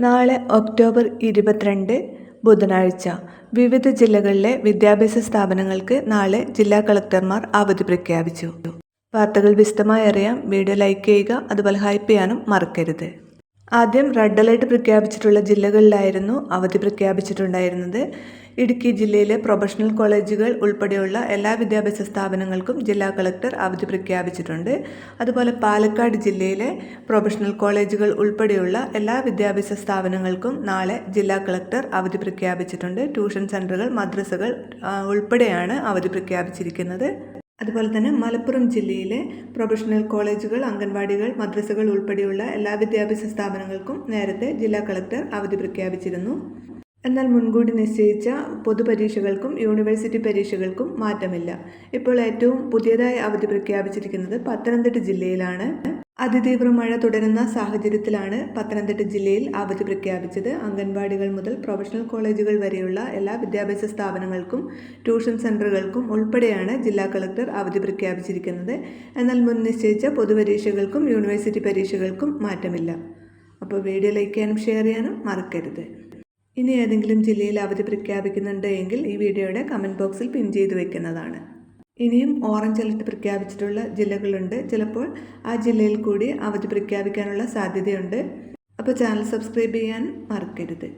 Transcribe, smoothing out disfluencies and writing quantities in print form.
നാളെ ഒക്ടോബർ 22 ബുധനാഴ്ച വിവിധ ജില്ലകളിലെ വിദ്യാഭ്യാസ സ്ഥാപനങ്ങൾക്ക് നാളെ ജില്ലാ കളക്ടർമാർ അവധി പ്രഖ്യാപിച്ചു. വാർത്തകൾ വിശദമായി അറിയാൻ വീഡിയോ ലൈക്ക് ചെയ്യുക, അതുപോലെ ഹൈപ്പ് ചെയ്യാനും മറക്കരുത്. ആദ്യം റെഡ് അലേർട്ട് പ്രഖ്യാപിച്ചിട്ടുള്ള ജില്ലകളിലായിരുന്നു അവധി പ്രഖ്യാപിച്ചിട്ടുണ്ടായിരുന്നത്. ഇടുക്കി ജില്ലയിലെ പ്രൊഫഷണൽ കോളേജുകൾ ഉൾപ്പെടെയുള്ള എല്ലാ വിദ്യാഭ്യാസ സ്ഥാപനങ്ങൾക്കും ജില്ലാ കളക്ടർ അവധി പ്രഖ്യാപിച്ചിട്ടുണ്ട്. അതുപോലെ പാലക്കാട് ജില്ലയിലെ പ്രൊഫഷണൽ കോളേജുകൾ ഉൾപ്പെടെയുള്ള എല്ലാ വിദ്യാഭ്യാസ സ്ഥാപനങ്ങൾക്കും നാളെ ജില്ലാ കളക്ടർ അവധി പ്രഖ്യാപിച്ചിട്ടുണ്ട്. ട്യൂഷൻ സെൻ്ററുകൾ, മദ്രസകൾ ഉൾപ്പെടെയാണ് അവധി പ്രഖ്യാപിച്ചിരിക്കുന്നത്. അതുപോലെ തന്നെ മലപ്പുറം ജില്ലയിലെ പ്രൊഫഷണൽ കോളേജുകൾ, അംഗൻവാടികൾ, മദ്രസകൾ ഉൾപ്പെടെയുള്ള എല്ലാ വിദ്യാഭ്യാസ സ്ഥാപനങ്ങൾക്കും നേരത്തെ ജില്ലാ കളക്ടർ അവധി പ്രഖ്യാപിച്ചിരുന്നു. എന്നാൽ മുൻകൂട്ടി നിശ്ചയിച്ച പൊതുപരീക്ഷകൾക്കും യൂണിവേഴ്സിറ്റി പരീക്ഷകൾക്കും മാറ്റമില്ല. ഇപ്പോൾ ഏറ്റവും പുതിയതായി അവധി പ്രഖ്യാപിച്ചിരിക്കുന്നത് പത്തനംതിട്ട ജില്ലയിലാണ്. അതിതീവ്ര മഴ തുടരുന്ന സാഹചര്യത്തിലാണ് പത്തനംതിട്ട ജില്ലയിൽ അവധി പ്രഖ്യാപിച്ചത്. അംഗൻവാടികൾ മുതൽ പ്രൊഫഷണൽ കോളേജുകൾ വരെയുള്ള എല്ലാ വിദ്യാഭ്യാസ സ്ഥാപനങ്ങൾക്കും ട്യൂഷൻ സെൻ്ററുകൾക്കും ഉൾപ്പെടെയാണ് ജില്ലാ കളക്ടർ അവധി പ്രഖ്യാപിച്ചിരിക്കുന്നത്. എന്നാൽ മുൻ നിശ്ചയിച്ച പൊതുപരീക്ഷകൾക്കും യൂണിവേഴ്സിറ്റി പരീക്ഷകൾക്കും മാറ്റമില്ല. അപ്പോൾ വീഡിയോ ലൈക്ക് ചെയ്യാനും ഷെയർ ചെയ്യാനും മറക്കരുത്. ഇനി ഏതെങ്കിലും ജില്ലയിൽ അവധി പ്രഖ്യാപിക്കുന്നുണ്ട് എങ്കിൽ ഈ വീഡിയോയുടെ കമൻറ്റ് ബോക്സിൽ പിൻ ചെയ്ത് വെക്കുന്നതാണ്. ഇനിയും ഓറഞ്ച് അലർട്ട് പ്രഖ്യാപിച്ചിട്ടുള്ള ജില്ലകളുണ്ട്. ചിലപ്പോൾ ആ ജില്ലയിൽ കൂടി അവധി പ്രഖ്യാപിക്കാനുള്ള സാധ്യതയുണ്ട്. അപ്പോൾ ചാനൽ സബ്സ്ക്രൈബ് ചെയ്യാൻ മറക്കരുത്.